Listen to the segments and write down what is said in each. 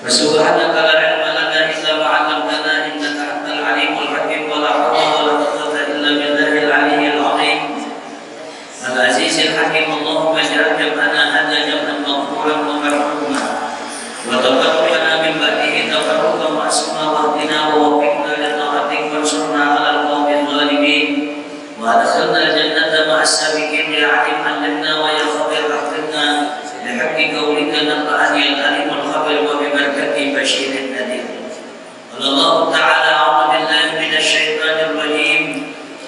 Subhanaka la ilma lana illa ma 'allamtana innaka antal alimul hakim wa la hawla wa la quwwata illa billahil aliyyil 'azim. Al-azizil hakim. Allahumma ij'al jam'ana hadha jam'an maghfuran wa marhuman wa taqabbal min ba'dihi tafarruqan ma'suma wa hdina wa waffiqna li ta'atik wansurna 'alal qawmil zalimin wa adkhilna al-jannata ma'as sabiqin ya 'alim 'allimna wa ya khabir akhbirna bihaqqi qawlika nab'ani al-alimul khabir wa bibarakati basyirin nadir. Allah Ta'ala a'udzu billahi minasyaitonir rajim.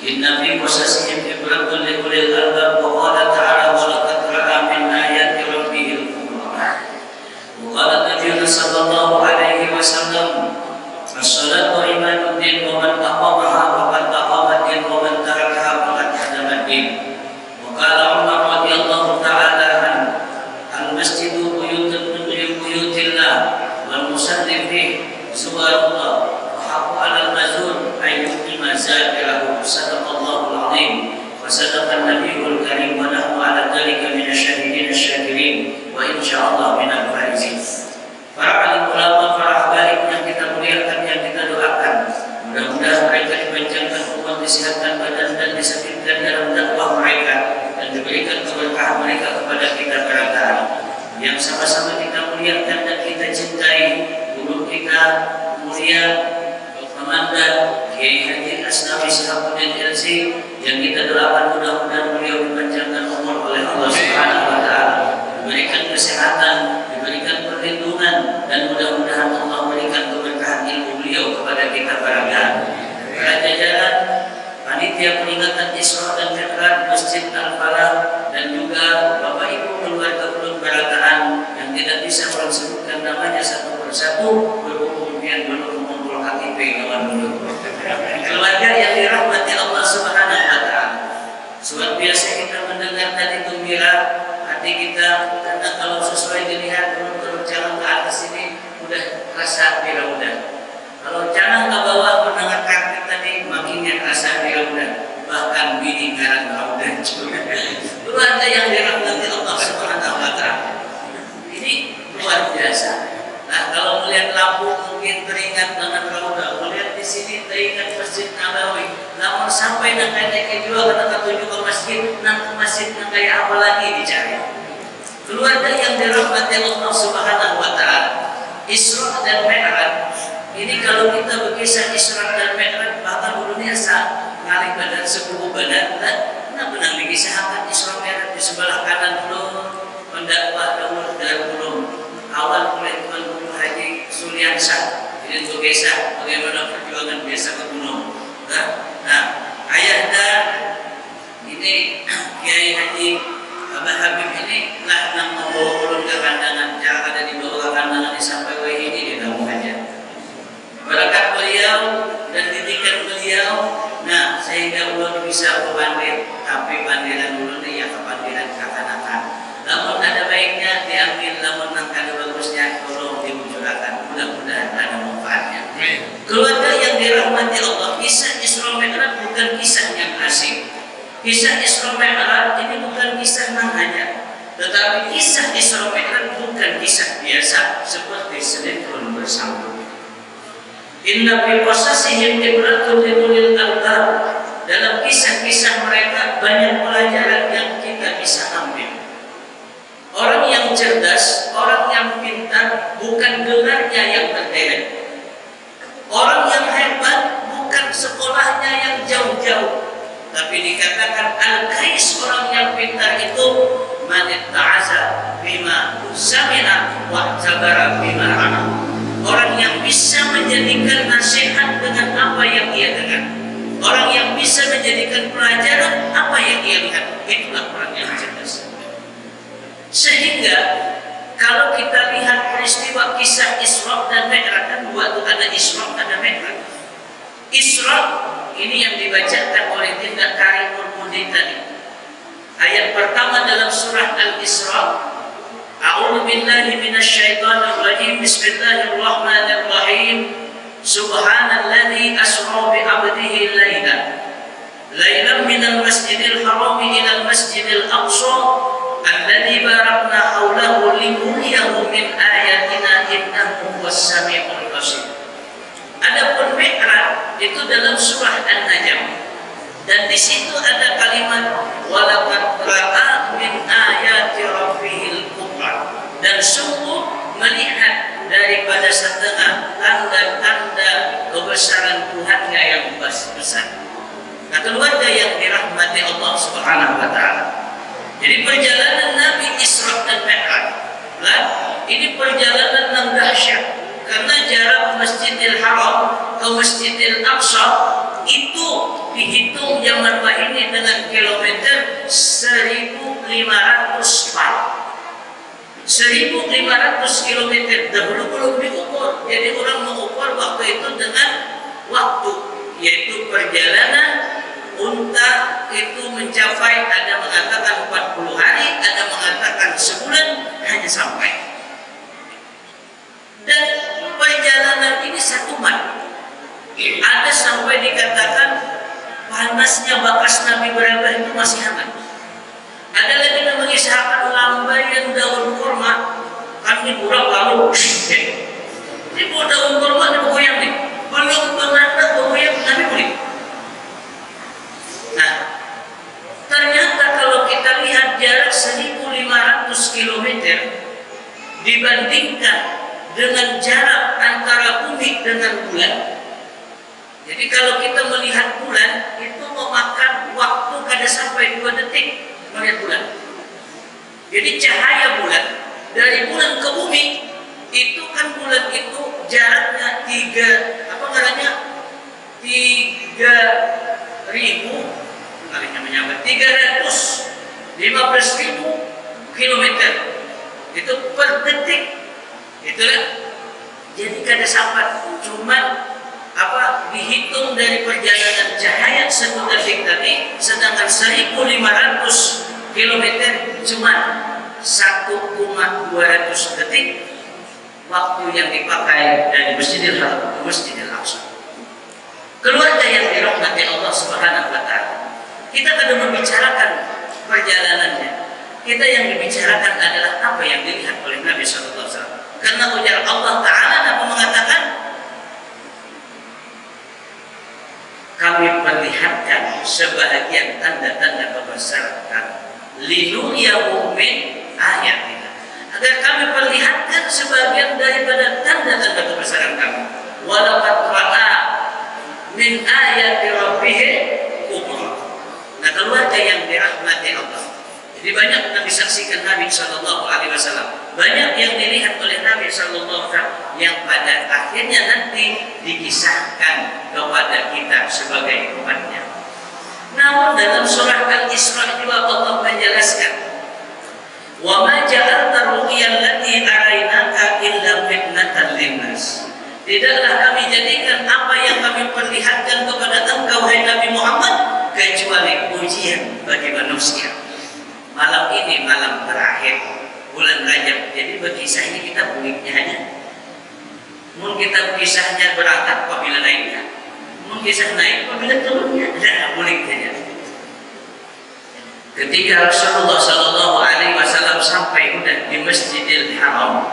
Inna fi qasasihim ibratun li ulil albab wa qala ta'ala wa laqad ra'a min ayati rabbihil kubra. Wa qala Nabi sallallahu alaihi wasallam as-salatu imaduddin wa man aqamaha faqad aqama ad-din wa man tarakaha faqad hadama ad-din. Wa qala Umar radhiyallahu ta'ala anhu al-masjidu buyutun min buyutillah wal musalli fihi subhanallah wa haqqu 'alal mazun ay yuqima zakirahu. Sadaqallahul 'azim wa sadaqan nabiyul karim wa nahnu 'ala dzalika minasyahidin asy-syakirin wa insyaallah minal faizin. Para alim ulama, para habaib yang kita muliakan, yang kita doakan, mudah-mudahan mereka dipanjangkan umur, disehatkan badan dan disebutkan dalam dakwah mereka dan diberikan keberkahan mereka kepada kita barangkali. Yang sama-sama kita muliakan dan kita cintai guru kita mulia Komanda Kiai Haji Asnawi Syahabuddin LC, yang kita doakan mudah-mudahan beliau dipanjangkan umur oleh Allah Subhanahu wa taala, diberikan kesehatan, diberikan perlindungan, dan mudah-mudahan Allah memberikan keberkahan ilmu beliau kepada kita barangkali. Para jajaran panitia peringatan Isra dan Mi'raj Masjid Al-Falah dan juga Bapak Ibu keluarga Ulun Barataan yang tidak bisa orang sebutkan namanya satu persatu, berhubungan belum mengumpul KTP kawan dulu. Keluarga yang dirahmati Allah Subhanahu wa taala. Luar biasa kita mendengar tadi gembira hati kita, karena kalau sesuai dilihat turun jalan ke atas ini udah rasa bila udah. Kalau jalan ke bawah mendengar karpet tadi makinnya rasa bila udah. Bahkan bini garang udah juga. Keluarga yang dirahmati Allah Subhanahu wa taala. Ini luar biasa. Nah, kalau melihat lampu mungkin teringat dengan Raudah, melihat di sini teringat Masjid Nabawi. Namun sampai naik juga karena tuju ke masjid, nanti masjid kayak apa lagi dicari. Keluarga yang dirahmati Allah Subhanahu wa taala. Isra dan Mi'raj. Ini kalau kita berkisah Isra dan Mi'raj, bahkan dulunya ngalih badan sepuluh badan, nah benar dikisahkan Isra Mi'raj di sebelah kanan dulu pendakwah dahulu dari dulu awal mulai Tuan Guru Haji Suliansyah. Ini untuk kisah bagaimana perjuangan biasa ke gunung. Nah, ayahnya ini Kiai Haji Abah Habib ini lah yang membawa ulun ke kandangan, yang ada di bawah kandangan sampai ini di dalam aja. Berkat beliau dan didikan beliau, nah sehingga ulun bisa berpandir, tapi pandiran ulun ini ya kepandiran kekanakan. Namun ada baiknya diambil, namun ada bagusnya tolong dimunculkan. Mudah-mudahan ada manfaatnya. Keluarga yang dirahmati Allah, kisah Isra Mi'raj bukan kisah yang asing. Kisah Isra Mi'raj ini bukan kisah hanya, tetapi kisah Isra Mi'raj bukan kisah biasa seperti sinetron bersambung. Inna fi qasasihim ibratun li ulil albab. Dalam kisah-kisah mereka banyak pelajaran yang kita bisa ambil. Orang yang cerdas, orang yang pintar bukan gelarnya yang terderek. Orang yang hebat bukan sekolahnya yang jauh-jauh. Tapi dikatakan al-kais, orang yang pintar itu man ta'aza bima sami'a wa tabara bima ra'a. Orang yang bisa menjadikan nasihat dengan apa yang ia dengar. Orang yang bisa menjadikan pelajaran apa yang ia lihat. Itulah orang yang cerdas. Sehingga kalau kita lihat peristiwa kisah Isra dan Mi'raj, kan dua itu, ada Isra ada Mi'raj. Isra ini yang dibacakan oleh Dinda Karimul Mudin tadi. Ayat pertama dalam surah Al-Isra, A'udzu billahi minasyaitonir rajim. Bismillahirrahmanirrahim. Subhanalladzi asra bi 'abdihi lailan minal masjidil haram ila al-masjidil aqsa alladzi barakna haulahu linuriyahu min ayatina innahu itu dalam surah An-Najm. Dan di situ ada kalimat walaqad ra'a min ayati rabbihil kubra, dan sungguh melihat daripada setengah tanda-tanda kebesaran Tuhannya yang besar. Nah, keluarga yang dirahmati Allah Subhanahu wa taala. Jadi perjalanan Nabi Isra dan Mi'raj, ini perjalanan yang dahsyat karena jarak Masjidil Haram ke Masjidil Aqsa itu dihitung zaman ini dengan kilometer 1.500 mil. 1.500 kilometer. Dahulu belum diukur, jadi orang mengukur waktu itu dengan waktu, yaitu perjalanan unta itu mencapai, ada mengatakan 40 hari, ada mengatakan sebulan hanya sampai. Dan perjalanan ini 1 malam. Ada sampai dikatakan panasnya bakas Nabi berapa itu masih hangat. Ada lagi yang mengisahkan lambaian daun kurma, kami buruk lalu ini daun kurma ini goyang nih, belum pernah goyang Nabi boleh. Nah, ternyata kalau kita lihat jarak 1.500 km dibandingkan dengan jarak antara bumi dengan bulan. Jadi kalau kita melihat bulan itu memakan waktu kada sampai 2 detik melihat bulan. Jadi cahaya bulan dari bulan ke bumi itu kan, bulan itu jaraknya 3.000 kilometer itu per detik. Itulah. Jadi kada sampai, cuman dihitung dari perjalanan cahaya 1 detik tadi, sedangkan 1.500 km cuma 1,200 detik waktu yang dipakai dari Masjidil Haram ke Masjidil Aqsa. Keluarga yang dirahmati Allah Subhanahu wa taala, kita kada membicarakan perjalanannya. Kita yang dibicarakan adalah apa yang dilihat oleh Nabi sallallahu alaihi wasallam. Karena ujar Allah taala Nabi mengatakan, kami perlihatkan sebahagian tanda-tanda kebesaran linuriyahu min ayatina, agar kami perlihatkan sebagian daripada tanda-tanda kebesaran kami. Walaqad ra'a min ayati rabbih kubra. Nah, keluarga yang dirahmati Allah, jadi banyak yang disaksikan Nabi sallallahu alaihi wasallam, banyak yang dilihat oleh Nabi sallallahu alaihi wasallam, yang pada akhirnya nanti dikisahkan kepada kita sebagai umatnya. Namun dalam surah Al-Isra juga Allah menjelaskan, wa ma ja'alna ru'yal lati arainaka illa fitnatan linnas. Tidaklah kami jadikan apa yang kami perlihatkan kepada engkau wahai Nabi Muhammad kecuali ujian bagi manusia. Malam ini malam terakhir bulan Rajab, jadi berkisah ini kita buliknya hanya. Mungkin kita kisahnya berangkat apabila naiknya, mungkin kisah naik apabila turunnya, tidak boleh saja. Ketika Rasulullah Sallallahu Alaihi Wasallam sampai di Masjidil Haram,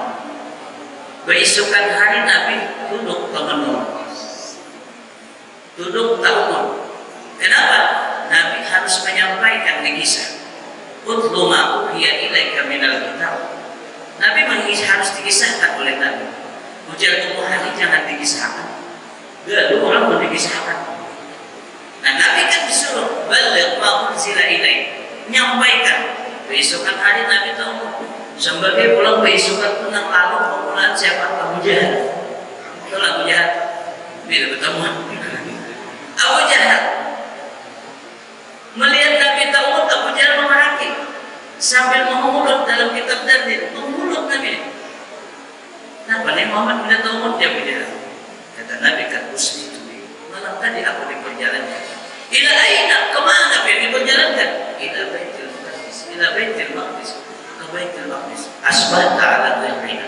beesokan hari Nabi duduk temenung, duduk tahun. Kenapa? Nabi harus menyampaikan di kisah. Utlu ma uhiya ilaika minal kitab. Nabi harus dikisahkan oleh Nabi. Ujar Ummu Hani jangan dikisahkan. Gak orang pun dikisahkan. Nah, Nabi kan disuruh baligh ma unzila ilaik, nyampaikan. Besokan hari Nabi tahu sebagai pulang besokan tenang lalu pemulaan siapa? Abu Jahal. Betul Abu Jahal. Bila bertemuan Abu Jahal melihat Nabi tahu, Abu Jahal memarahi sambil mengulut dalam kitab Dardir, mengulut Nabi. Nah, Nabi Muhammad bila tahu dia berjalan. Kata Nabi, kan usni itu malam tadi aku diperjalankan. Ila aina, kemana dia diperjalankan? Ila Baitul Maqdis. Ila Baitul Maqdis. Ke Baitul Maqdis. Asbata ala dhilmina.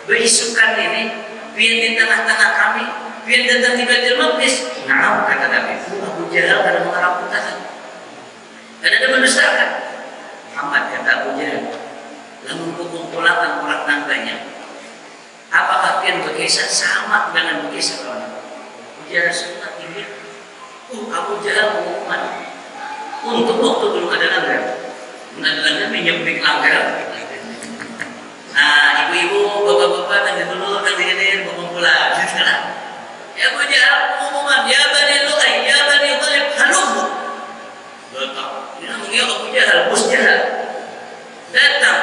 Beisukan ini, biar di tengah-tengah kami, biar datang di Baitul Maqdis. Nah, kata Nabi, Abu Jahal kada mengharap putahan. Dan ada mendustakan. Muhammad kata Abu Jahal, lamun kumpulakan orang banyak. Apakah kian berkisah sama dengan berkisah kawan? ya Rasulullah ini Abu Jahal pengumuman untuk waktu belum ada langgar. Langgar menyempit langgar. Nah, ibu-ibu, bapak-bapak, dan dulu dan ini berkumpulan. Ya Abu Jahal pengumuman, ya Bani Lu'ay, ya Bani Ghalib, halum. Datang. Ini namanya Abu Jahal, Bus Jahal. Datang.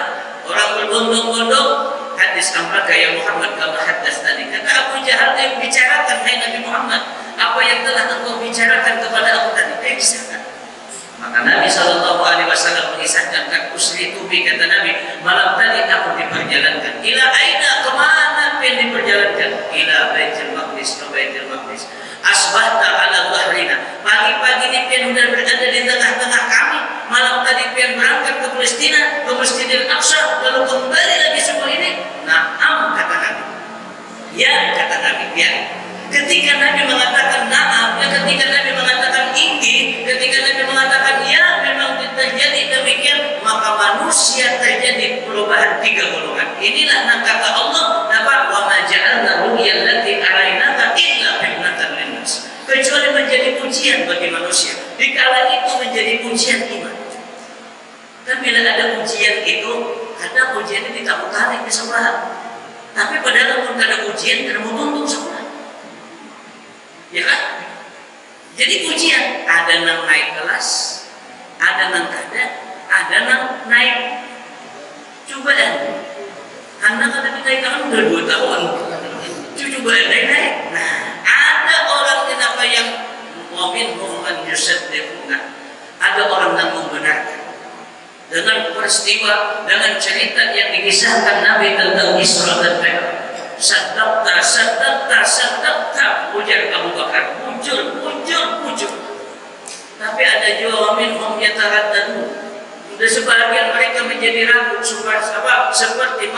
Orang berbondong-bondong, hadis amraka ya Muhammad kama haddas tadi. Kata Abu Jahal, yang bicarakan, hai Nabi Muhammad, apa yang telah engkau bicarakan kepada aku tadi? Kisahkan. Maka Nabi SAW mengisahkan, tak usri tubi, kata Nabi, malam tadi aku diperjalankan. Ila aina, kemana yang diperjalankan? Ila Baitul Maqdis, ke Baitul Maqdis. Asbahta ala dhahrina, pagi-pagi ini pian sudah berada di tengah-tengah kami. Malam tadi pian berangkat ke Palestina, ke Masjidil Aqsa, lalu kembali lagi semua ini. Naam, kata Nabi. Ya, kata Nabi, ya. Ketika Nabi mengatakan naam, ya ketika Nabi mengatakan inggi, ketika Nabi mengatakan ya memang terjadi demikian, maka manusia terjadi perubahan 3 golongan. Inilah kata Allah, wa ma ja'alna ru'yal lati arainaka illa fitnatan linnas. Kecuali menjadi ujian bagi manusia. Dikala itu menjadi ujian iman. Dan bila ada ujian itu, kadang ujian ini tak tarik ke sebelah. Tapi padahal pun ada ujian, karena mau tuntung sebelah. Ya kan? Jadi ujian, ada yang naik kelas, ada yang kada, ada yang naik cobaan. Karena kada dinaikkan udah 2 tahun, cobaan naik. Nah, ada orang kenapa yang mu'min mu'min yusaddiquna, ada orang yang membenarkan dengan peristiwa, dengan cerita yang dikisahkan Nabi tentang Isra dan Mi'raj. Sadaqta, ujar Abu Bakar, muncul. Tapi ada juga minhum yataraddadun. Dan sebagian mereka menjadi ragu seperti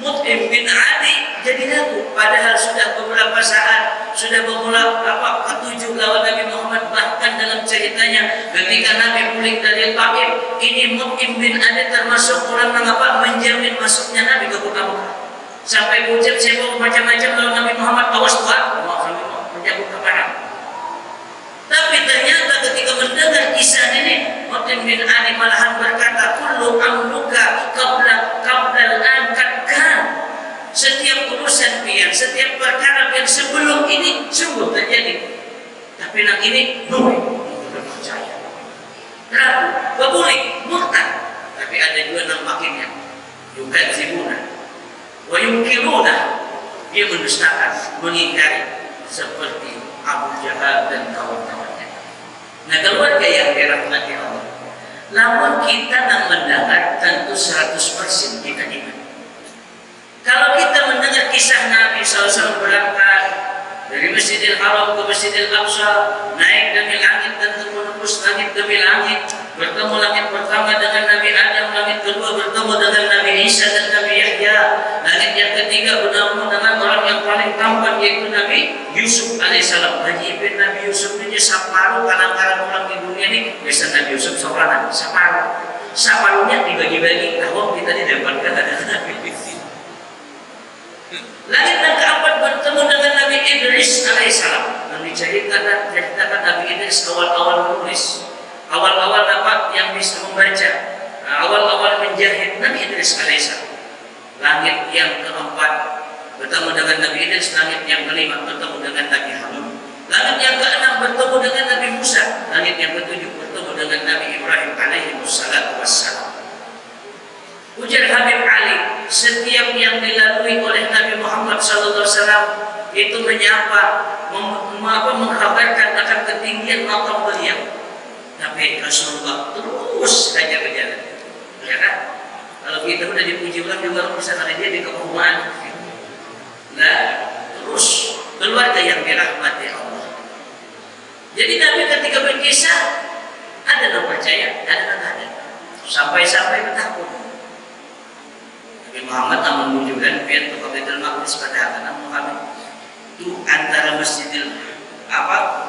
Mut'im bin Adi jadi ragu. Padahal sudah beberapa saat sudah bermula ketujuh lawan Nabi Muhammad. Bahkan dalam ceritanya ketika Nabi pulang dari Taif, ini Mut'im bin Adi termasuk orang yang menjamin masuknya Nabi ke Mekah. Sampai ucap sebab macam-macam lawan Nabi Muhammad, awas Tuhan, menjauh ke barat. Tapi ternyata ketika mendengar kisah ini, Mut'im bin Adi malahan berkata, kullu amruka qabla al-an. Setiap urusan pian, setiap perkara pian sebelum ini sungguh terjadi. Tapi yang ini belum percaya. Ragu, berbulik, murtad. Tapi ada juga nampaknya juga zibuna. Wa yungkiruna, dia mendustakan, mengingkari seperti Abu Jahal dan kawan-kawannya. Nah, keluarga yang dirahmati Allah, namun kita nak mendengar tentu 100% kita iman. Kalau kita mendengar kisah Nabi SAW berangkat dari Masjidil Haram ke Masjidil Aqsa, naik demi langit dan menembus langit demi langit, bertemu langit pertama dengan Nabi Adam, langit kedua bertemu dengan Nabi Isa dan Nabi Yahya, langit yang ketiga bertemu dengan orang yang paling tampan yaitu Nabi Yusuf alaihissalam. Ajibin Nabi Yusuf ini separuh kalangan orang di dunia ini, bisa Nabi Yusuf seorang separuhnya dibagi-bagi. Awam kita didapatkan ada Nabi. Langit yang keempat bertemu dengan Nabi Idris alaihissalam. Dan diceritakan Nabi Idris awal-awal menulis, awal-awal yang bisa membaca, awal-awal menjahit Nabi Idris alaihissalam. Langit yang keempat bertemu dengan Nabi Idris, langit yang kelima bertemu dengan Nabi Harun, langit yang keenam bertemu dengan Nabi Musa, langit yang ketujuh bertemu dengan Nabi Ibrahim alaihi wassalam. Ujar Habib Ali, setiap yang dilalui oleh Nabi Muhammad SAW itu menyapa, mengkhabarkan akan ketinggian maqam beliau. Tapi Rasulullah terus saja berjalan, ya kan? Kalau kita sudah dipuji orang juga bisa kali dia di keumuman. Nah, terus keluarga yang dirahmati Allah. Jadi Nabi ketika berkisah ada yang percaya, ada yang ada. Sampai-sampai bertakut. Nabi Muhammad menunjukkan pintu ke Baitul Maqdis pada anak Muhammad itu antara Masjidil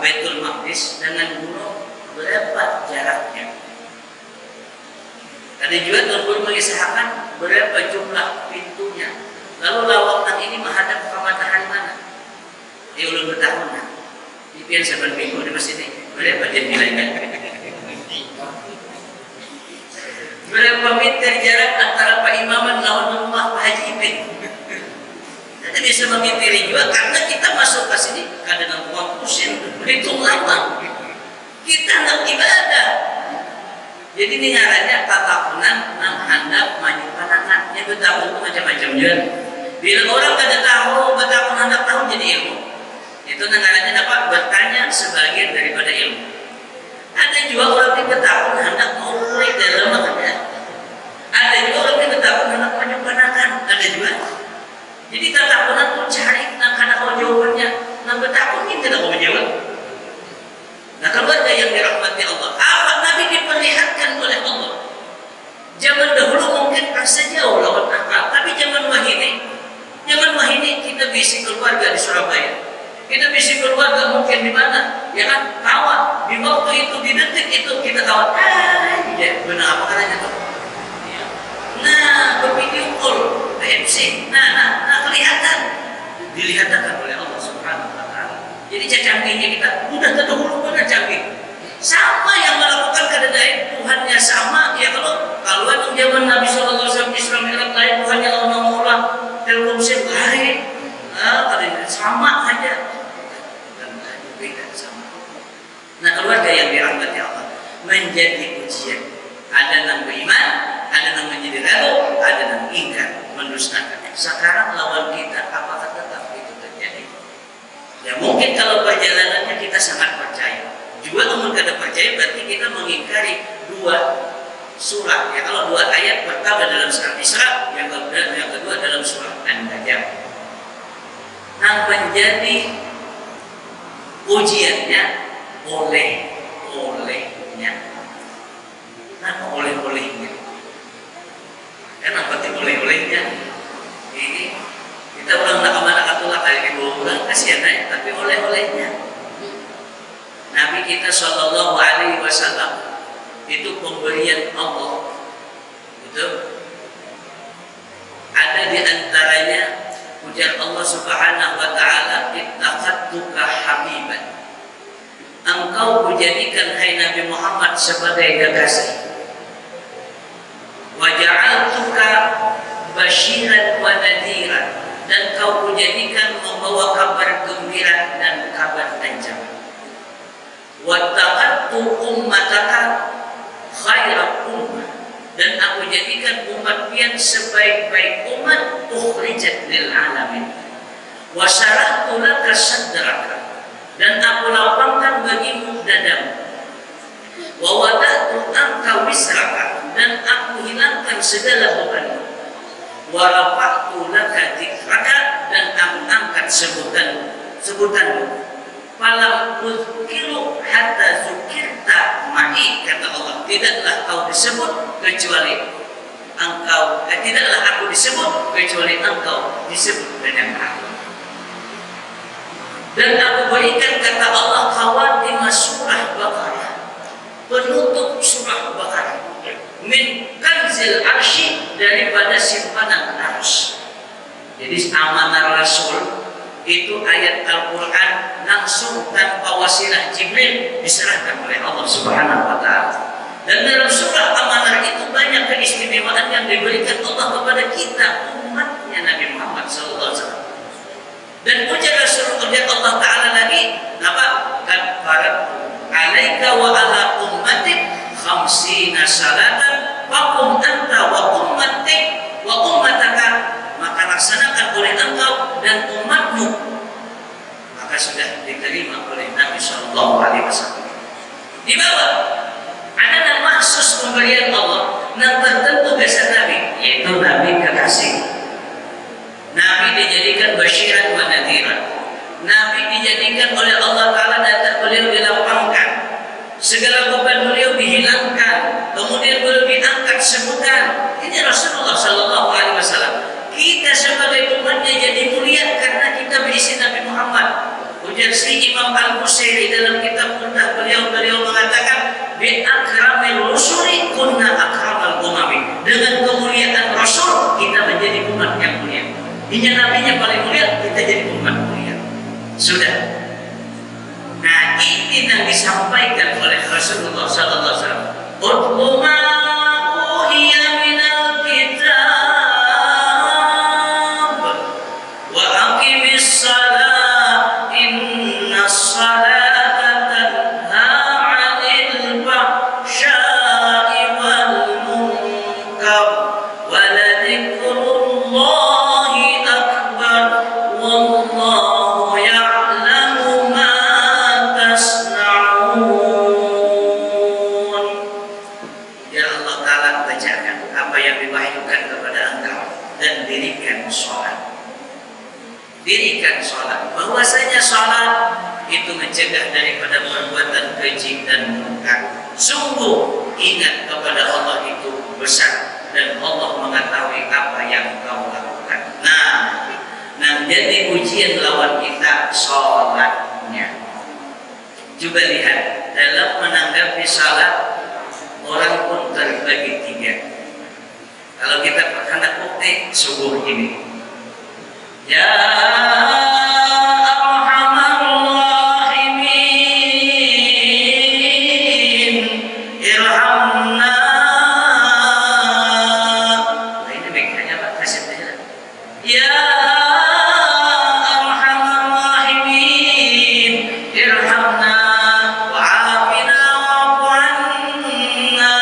Baitul Maqdis dengan gunung berapa jaraknya. Ada juga Tuhan mengisahkan berapa jumlah pintunya. Lalu lawatan ini menghadap ke matahari mana? ulun bertahun nah. Pian saban minggu di masjid ini. Berapa dia nilainya? Berapa meter jarak antara Pak Imaman lawan rumah Pak Haji Ipin? Kita bisa mengitiri juga karena kita masuk ke sini kadang uang pusing, hitung lama. Kita hendak ibadah. Jadi ini ngarannya tatapunan nang handap maju panangan. Yang bertahun itu macam-macam juga. Bila orang kada tahu betapun hendak tahu jadi ilmu. Itu ngarannya dapat bertanya sebagian daripada ilmu. Ada juga orang yang bertahun hendak mau mulai dalam makanya. Ada juga orang yang bertahun hendak maju panangan. Ada juga. Jadi tatapunan itu cari nang kada kau jawabannya. Nang bertahun ini tidak kau menjawab. Nah keluarga yang dirahmati Allah, apa Nabi diperlihatkan oleh Allah? Zaman dahulu mungkin rasa jauh lawan akal, tapi zaman wahini kita bisi keluarga di Surabaya, kita bisi keluarga mungkin di mana, ya kan? Kawan di waktu itu di detik itu kita kawan, ya benar apa katanya tuh? Nah bervideo call, PMC, nah kelihatan, dilihatkan oleh Allah Subhanahu Wa Taala. Jadi canggihnya kita udah terdahulu benar canggih. Sama yang melakukan kedai Tuhannya sama. Ya kalau itu zaman Nabi SAW Isra Mi'raj lain Tuhannya Allah Maulah Telkomsel lain. Sama aja. Dan beda sama. Nah keluarga yang dirahmati Allah menjadi ujian. Ada yang beriman, ada yang menjadi ragu, ada yang ingkar, mendustakan. Sekarang lawan kita apakah tetap itu terjadi? Ya mungkin kalau perjalanannya kita sangat percaya. Juga namun kada percaya berarti kita mengingkari dua surah. Ya kalau dua ayat pertama dalam surat Isra, yang kedua dalam surat An-Najm. Nah menjadi ujiannya olehnya. Nah oleh-olehnya. Kenapa oleh-olehnya? Ini kita ulang nak kemana katulah kali ini ulang kasihan aja, tapi oleh-olehnya Nabi kita Shallallahu Alaihi Wasallam itu pemberian Allah itu ada di antaranya ujar Allah Subhanahu Wa Taala ittaqattuka habiban, engkau kujadikan hai Nabi Muhammad sebagai kekasih, wa ja'altuka basyiran wa nadhiran, dan kau kujadikan membawa kabar gembira dan kabar ancaman. Wattaqattu ummataka khairat ummah, dan aku jadikan umat pian sebaik-baik umat ukhrijat lil alamin. Wa syarahtu laka sadraka, dan aku lapangkan bagimu dadamu. Wa wada'tu anka wisraka, dan aku hilangkan segala bebanmu. Wa rafa'tu laka dzikraka, dan aku angkat sebutanmu. Falam uzkiru hatta zukirta ma'i, kata Allah, tidaklah kau disebut kecuali engkau, tidaklah aku disebut kecuali engkau disebut dengan aku. Dan aku berikan, kata Allah, khawatimah surah Baqarah, penutup surah Baqarah, min kanzil arsy, daripada simpanan arsy. Jadi amanah Rasul itu ayat Al-Quran langsung tanpa wasilah Jibril diserahkan oleh Allah Subhanahu Wa Taala. Dan dalam surah amanah itu banyak keistimewaan yang diberikan Allah kepada kita umatnya Nabi Muhammad SAW. Dan ujar Allah Taala lagi apa? Kad farat alaika wa ala ummatik khamsina salatan faqum anta wa ummatik wa ummataka, maka laksanakan oleh engkau dan umatmu, maka sudah diterima oleh Nabi Shallallahu Alaihi Wasallam. Di bawah ada nama khusus pemberian Allah yang tertentu kesan Nabi, yaitu Nabi kekasih. Nabi dijadikan basyiran wa nadhiran. Nabi dijadikan oleh Allah Taala dan beliau dilapangkan, segala beban beliau dihilangkan, kemudian beliau diangkat sebutan. Ini Rasulullah Shallallahu Alaihi Wasallam. Kita sebagai umatnya jadi mulia karena kita berisi Nabi Muhammad. Ujar si Imam Al-Busairi dalam kitab Muntah, beliau mengatakan bi akramil rusuli kunna akramal umami. Dengan kemuliaan Rasul kita menjadi umat yang mulia. Ini nabinya paling mulia, kita jadi umat mulia. Sudah. Nah, ini yang disampaikan oleh Rasulullah sallallahu alaihi wasallam. Utlu ma uhiya minal kitab wa aqimis shalah innas salata tanha 'anil fahsya'i wal munkar wa ladhikrullahi akbar wallahu ya'lamu ma tasna'un. Ya Allah Ta'ala, bacakan apa yang diwahyukan kepada engkau dan dirikan sholat. Dirikan sholat. Bahwasanya sholat itu mencegah daripada perbuatan keji dan munkar. Sungguh ingat kepada Allah itu besar dan Allah mengetahui apa yang kau lakukan. Nah, jadi ujian lawan kita sholatnya. Coba lihat dalam menanggapi sholat, orang pun terbagi tiga. Kalau kita hendak bukti subuh ini, ya arhamar rahimin irhamna. Nah, ini baiknya Pak, kasih aja. Ya arhamar rahimin irhamna wa afina wa'fu anna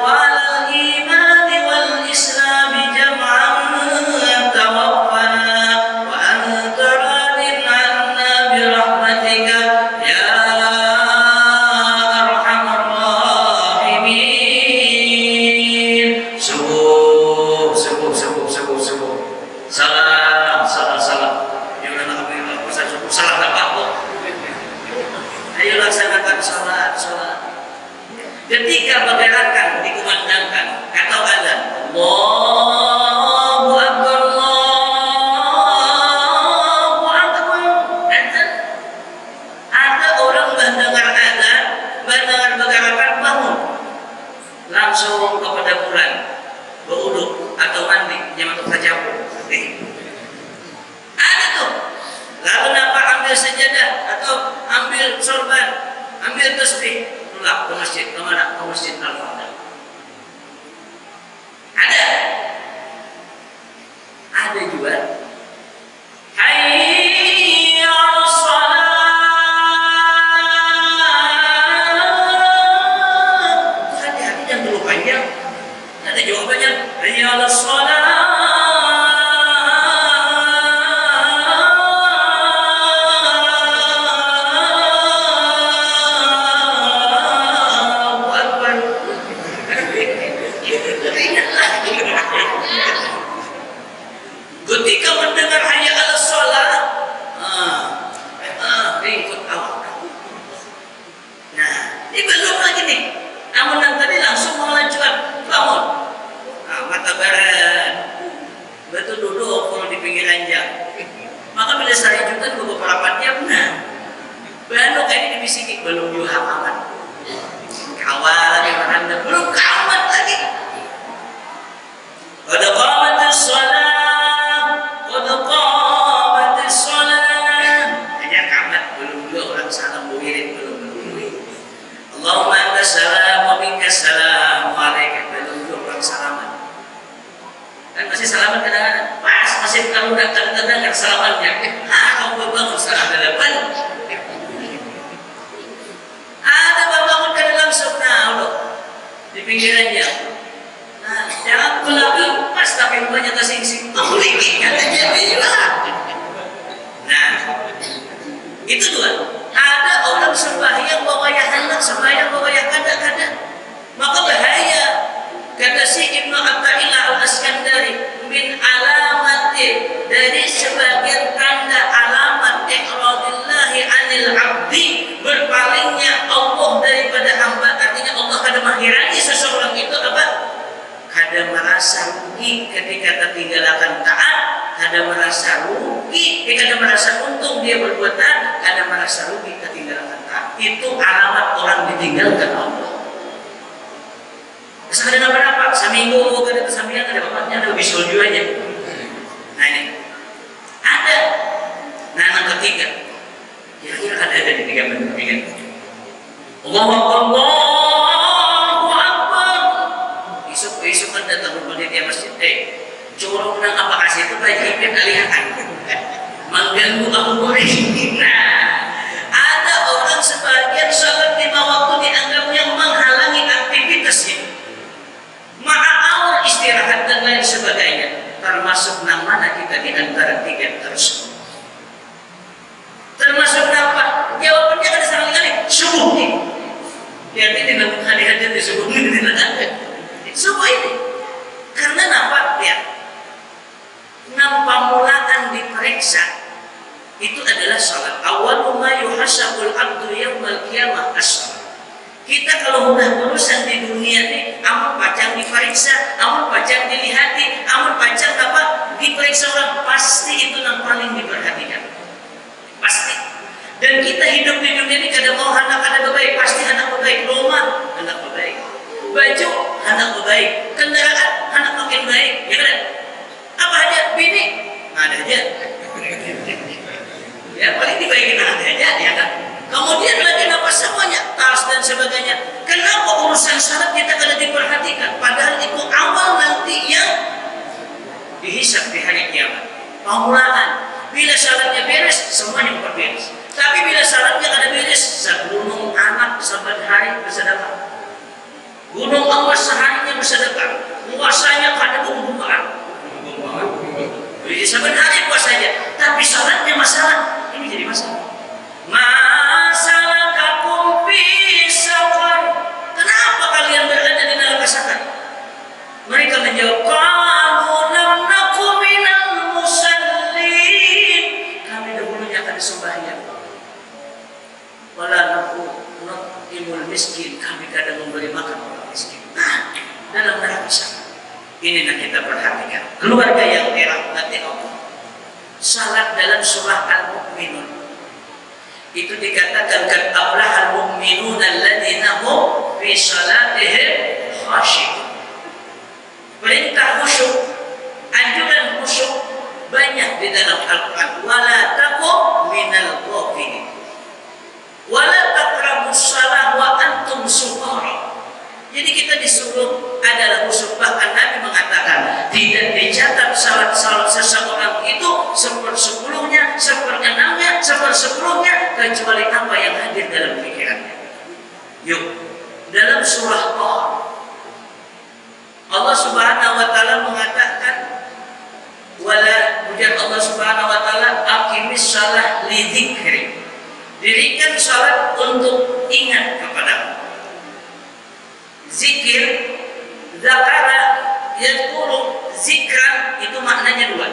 wa 'alal imani wal islami jam'an tawaffana wa anta radin 'anna bi rahmatika ya arhamar rahimin. Subuh. Salam. Ya udah nak ambil puasa subuh, salam tak apa. Ayo laksanakan salat. Ketika pergerakan dikumandangkan atau azan, Allahu Akbar, Allahu Akbar. Ada orang mendengar azan, mendengar pergerakan bangun, langsung kepada bulan, berwudu atau mandi, yang untuk tajamud. Ada tuh. Lalu nampak ambil sejadah atau ambil sorban, ambil tasbih, pulang ke masjid. Kemana? Ke masjid Al-Fatah. Ada juga. Hayya 'alas shalah. Hati-hati jangan terlalu panjang. Ada jawabannya. Hayya 'alas shalah. Ketika mendengar hayya 'alas shalah, ikut awak. Nah, ini belum lagi nih. Namun yang tadi langsung mengajukan bangun. Mata barat. Betul duduk kalau di pinggir ranjang. Maka bila saya juga beberapa jam, belok ini dibisiki belum juga aman. Kawal lagi Anda belum kamat lagi. Qad qamatis shalah, qad qamatis shalah. Hanya kamat belum juga orang salam wirid belum. Allahumma anta salam wa minka salam wa alaika belum juga orang salaman. Kan masih salaman kadang-kadang. Pas masih kalau datang salamannya. Kau bangun salam delapan. Ada bangun ke dalam subhanallah di pinggirannya. Nah, jangan belakang pas tapi rumahnya tersing-sing. Lagi katanya bilang. Nah, itu dua. Ada orang sembahyang bawa ya hendak, sembahyang bawa ya kada-kada. Maka bahaya. Kata si Ibnu Athaillah Al-Askandari, min alamati, dari sebagian tanda alamat iqradillahi anil abdi, berpalingnya Allah daripada hamba. Artinya Allah kada menghirani seseorang itu apa? Kada merasa rugi ketika tertinggalkan taat, kada merasa rugi, kada merasa untung dia berbuat taat, kada merasa rugi ketinggalkan taat. Itu alamat orang ditinggalkan Allah. Ada berapa? Seminggu kada kesambilan ada bapaknya ada bisul aja. Nah ini ada. Nah yang ketiga, Allahu Akbar. Isuk kan datang ke panitia masjid, corong nang apa kasih itu baik kan alihan. Mengganggu aku boleh. Nah, ada orang sebagian sholat 5 waktu dianggapnya menghalangi aktivitasnya. Ma'awal istirahat dan lain sebagainya. Termasuk mana kita di antara 3 tersebut. Termasuk apa? Jawabannya ada sekali-kali subuh nih. Ya tidak hari-hari di subuh ini tidak ada. Subuh ini. Karena apa? Lihat. Pamulaan diperiksa itu adalah salat. Awwalu ma yuhasabul abdu yaumil qiyamah as-salat. Kita kalau udah urusan di dunia nih, amal pacang diperiksa, amal pacang dilihati, amal pacang apa? Diperiksa orang, pasti itu yang paling diperhatikan. Pasti. Dan kita hidup di dunia ini kadang mau anak baik, pasti anak baik, rumah anak baik, baju anak baik, kendaraan anak makin baik, ya kan? Apa aja bini ada aja. Ya paling dibaikin ada aja, ya kan? Kemudian lagi apa semuanya, tas dan sebagainya. Kenapa urusan syarat kita kada diperhatikan? Padahal itu awal nanti yang dihisab di hari kiamat. Pamulaan. Bila syaratnya beres, semuanya beres. Tapi bila syaratnya kada beres, segunung anak saban hari bersedekah. Gunung awas seharinya bersedekah. Puasanya kada bumbungan. Jadi saban hari puasanya. Tapi syaratnya masalah. Ini jadi masalah. Masalah kakum pisauan. Kenapa kalian berada di neraka sakar? Mereka menjawab, qalu lam naku minal musallin. Kami dahulunya kada sembahyang. Wala naku nutimul miskin. Kami kadang memberi makan orang miskin. Nah, dalam neraka sakar. Ini yang kita perhatikan. Keluarga yang dirahmati Allah. Salat dalam surah Al-Mu'minun itu dikatakan kad aflahal mu'minun alladzina hum fi salatihim khashi'un. Perintah khusyuk, anjuran khusyuk banyak di dalam Al-Qur'an. Wala takum minal ghafilin. Wala taqrabus shalah wa antum sukara. Jadi kita disuruh adalah khusyuk. Bahkan Nabi mengatakan tidak dicatat salat-salat seseorang itu 1/10-nya, 1/6-nya, 1/10-nya kecuali apa yang hadir dalam pikirannya. Yuk, dalam surah Taha Allah Subhanahu wa taala mengatakan wala ujar Allah Subhanahu wa taala aqimis shalah li dzikri. Dirikan salat untuk ingat kepadamu. Zikir, zakara, yadhkuru, zikran itu maknanya 2.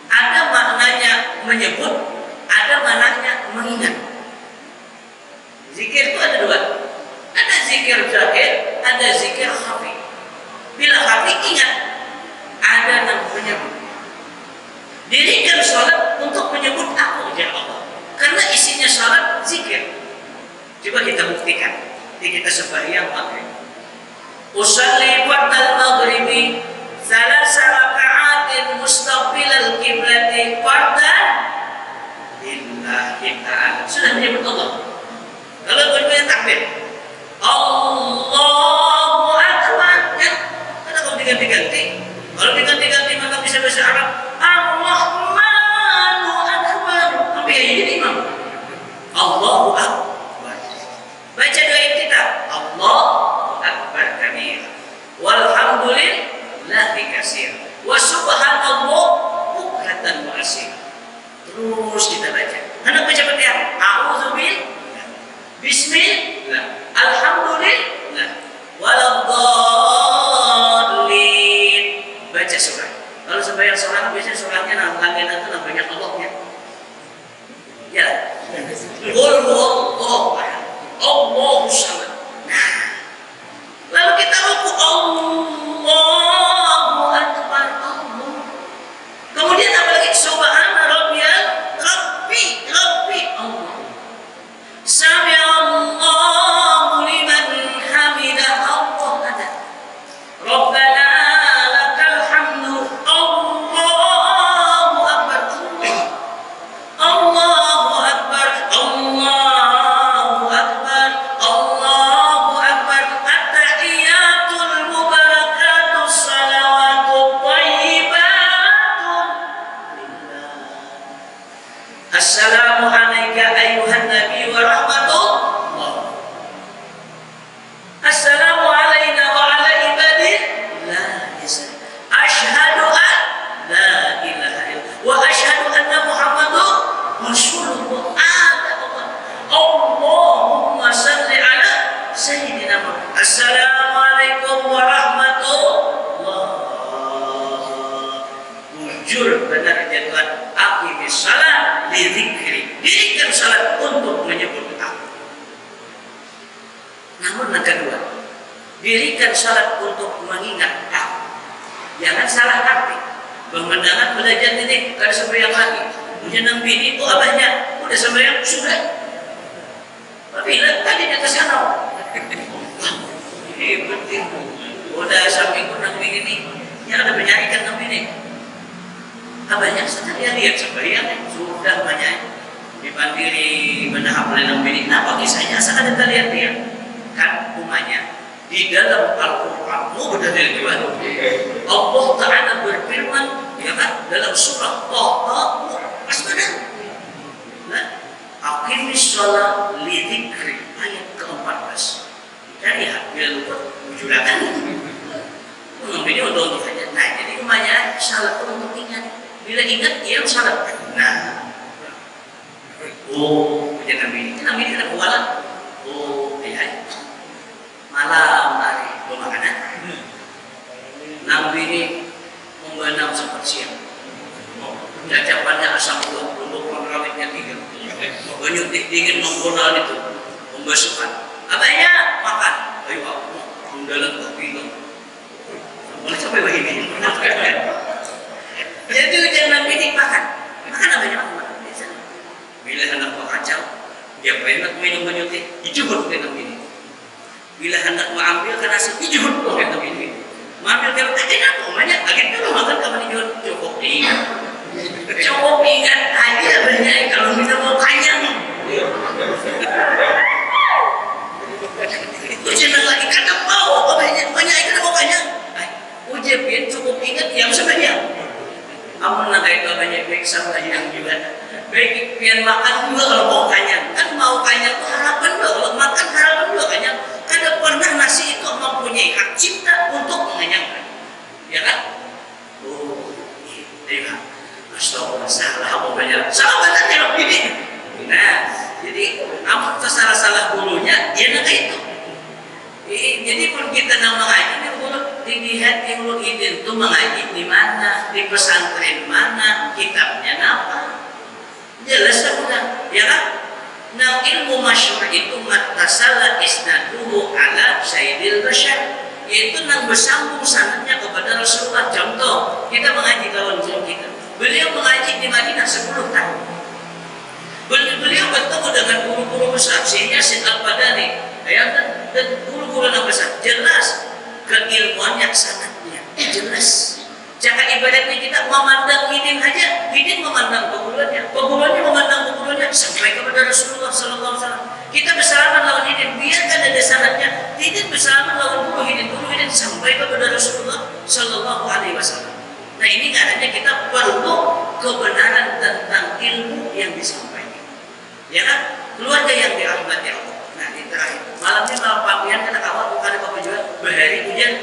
Ada maknanya menyebut, ada maknanya mengingat. Zikir itu ada 2. Ada zikir zahir, ada zikir khafi. Bila khafi ingat, ada yang menyebut. Dirikan salat untuk menyebut aku ya Allah. Karena isinya salat zikir. Coba kita buktikan. Kita sembahyang maghrib. Usalli fardal maghribi salasa raka'atin mustaqbilal qiblati fardan lillahi ta'ala. Sudah menyebut Allah. Kalau berbeda takbir Allahu Akbar, ya. Karena kalau diganti-ganti, kalau diganti-ganti maka bisa bahasa Arab Ar-Rahmanu Akbar. Tapi ya jadi imam Allahu Akbar. Baca doa kita Allahu Akbar kabir walhamdulillahi katsir wa subhanallah bukratan wa asyir. Terus kita baca. Anak baca Fatihah. A'udzubillah. Bismillah. Alhamdulillah. Waladdallin. Baca surah. Kalau sembahyang surah biasanya surahnya langganan itu banyak Allahnya. Ya. Qul huwallahu ahad. Allahu samad. Nah, lalu kita ruku Allahu Akbar. Allah. Kemudian apalagi subhana rabbiyal rabbi Allah. Sami Allahu liman hamidah. Allah ada. Rabbana lakal hamdu. Allahu Akbar. Assalamu alayka ayyuhan nabi wa rahmatullah. Assalamu alayna wa ala ibadillah. Asyhadu an la ilaha illallah wa asyhadu anna Muhammadur Rasulullah. Allahumma salli ala sayyidina Muhammad. Assalamualaikum warahmatullah. Jujur benar ya Tuhan, aqimis salat li dzikri. Dirikan salat untuk menyebut aku. Namun yang kedua, dirikan salat untuk mengingat aku. Jangan salah arti. Pemandangan belajar ini kada sembahyang lagi. Punya nang bini itu abahnya udah sembahyang sudah. Apabila tadi di atas sana. Hebat itu. Udah sampai nang bini ini, yang ada penyanyikan nang bini. Abahnya setelah lihat sembahyang sudah banyak dibandiri menahap oleh nang bini. Kenapa kisahnya? Asal ada lihat dia. Kan umanya di dalam Al-Quran dari gimana? Allah Ta'ala berfirman ya kan dalam surah Taha As-Sadah. Nah, aqimis shalah li dzikri ayat ke-14. Dari bila lupa juragan. Ini untuk saja. Nah, jadi umanya salat untuk ingat. Bila ingat dia salat. Nah. Oh, jangan Nabi ini ada kualat. Oh, ayat. Malam hari bermakanan. Nabi ini membenam sempat siang. Cacapannya asam urat, untuk rawitnya 3. Penyuntik dingin membunuh itu, pembasuhan. Abahnya makan. Ayo aku, mendalam kopi dong. Boleh sampai begini. Jadi jangan Nabi ini makan. Makan abahnya makan. Bila hendak kacau, dia pengen minum penyuntik, dijubur ke Nabi ini. Bila hendak mengambil ke nasi, dijubur ke Nabi ini. Mengambil ke enak, namanya agak dulu makan kapan dijubur cukup ingat. Cukup ingat aja banyak kalau kita mau kanyang. Itu jangan lagi kata mau banyak kita mau kanyang. Ujian cukup ingat yang sebanyak. Amun nak itu banyak baik sama yang juga. Baik pian makan juga kalau mau kanyang. Kan mau kanyang itu harapan juga. Kalau makan harapan juga kanyang. Kada pernah nasi itu mempunyai hak cipta untuk mengenyangkan. Ya kan? Oh, iya. Astagfirullah, salah apa banyak. Salah banget ya ini. Nah, jadi amun salah dulunya, ya nak itu. Jadi pun kita nak mengaji ini dilihat di hulu itu mengaji di mana, di pesantren mana, kitabnya apa. Jelas sudah, ya kan? Nah, ilmu masyhur itu matasala isnaduhu ala sayyidil bashar, yaitu nang bersambung sanadnya kepada Rasulullah. Contoh, kita mengaji kawan kita. Beliau mengaji di Madinah 10 tahun. Beliau bertemu dengan guru-guru besar, sehingga Syekh Al-Badani dan guru-guru yang besar. Jelas keilmuannya sanadnya, jelas. Cara ibadatnya kita memandang hidin aja, hidin memandang peguruannya memandang peguruannya sampai kepada Rasulullah Sallallahu Alaihi Wasallam. Kita bersalaman lawan hidin, biarkan ada sanadnya. Hidin bersalaman lawan guru hidin sampai kepada Rasulullah Sallallahu Alaihi Wasallam. Nah ini karena kita perlu kebenaran tentang ilmu yang disampaikan. Ya kan? Keluarga yang dirahmati Allah. Nah ini terakhir. Malam ini malam panggilan karena awal bukan apa jual berhari hujan.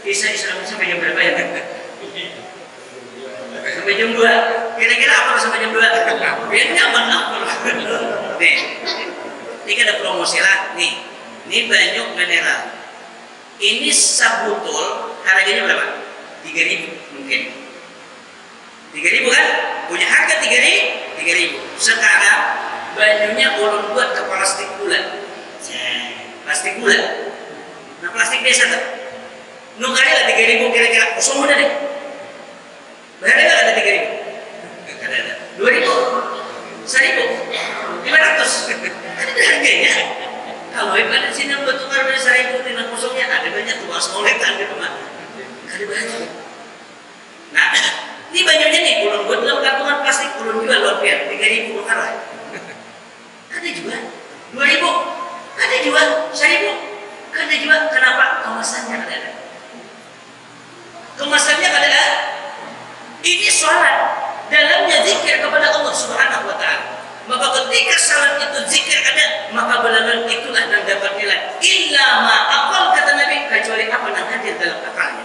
Kisah Islam sampai jam berapa ya? Sampai jam 2. Kira-kira apa sampai jam 2? Biar nyaman apa? Nih, ini ada promosi lah. Nih, ini banyak mineral. Ini sabutul harganya berapa? 3.000 mungkin. 3.000 kan? Punya harga 3.000. Sekarang bajunya ulun buat ke plastik bulat. Plastik bulat. Nah plastik biasa tuh. Nukari lah 3.000 kira-kira. Kosong udah deh. Bayarnya nggak ada 3.000? Ada. 2.000? 1.000? 500? Ada harganya. Kalau ibadah sini bertukar dari 1.000 dengan kosongnya ada banyak tuh asoletan di rumah. Ada banyak. Nah, ini bajunya nih, ulun buat dalam kantongan plastik, ulun jual luar biasa, 3.000 nukar. Ada juga 2.000, ada juga 1.000, ada juga. Kenapa? Kemasannya ada. Kemasannya ada. Ini sholat dalamnya zikir kepada Allah Subhanahu wa Ta'ala. Maka ketika salat itu zikir ada, maka benar-benar itulah yang dapat nilai. Illa ma aqal, kata Nabi, kecuali apa yang hadir dalam akalnya.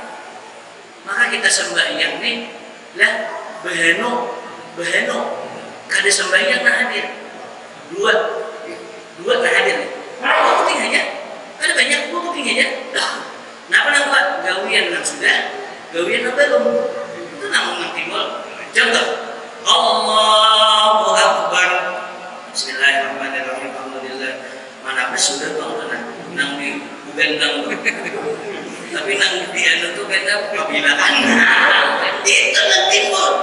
Maka kita sembahyang nih lah beheno kada sembahyang nah hadir dua nah hadir nih penting aja ada banyak penting aja kenapa nang buat gawian nang sudah gawian nang belum itu nang timbul contoh Allahu Akbar Bismillahirrahmanirrahim alhamdulillah mana sudah bang nang di gandang tapi nang dia itu kata kabilaan itu nang timbul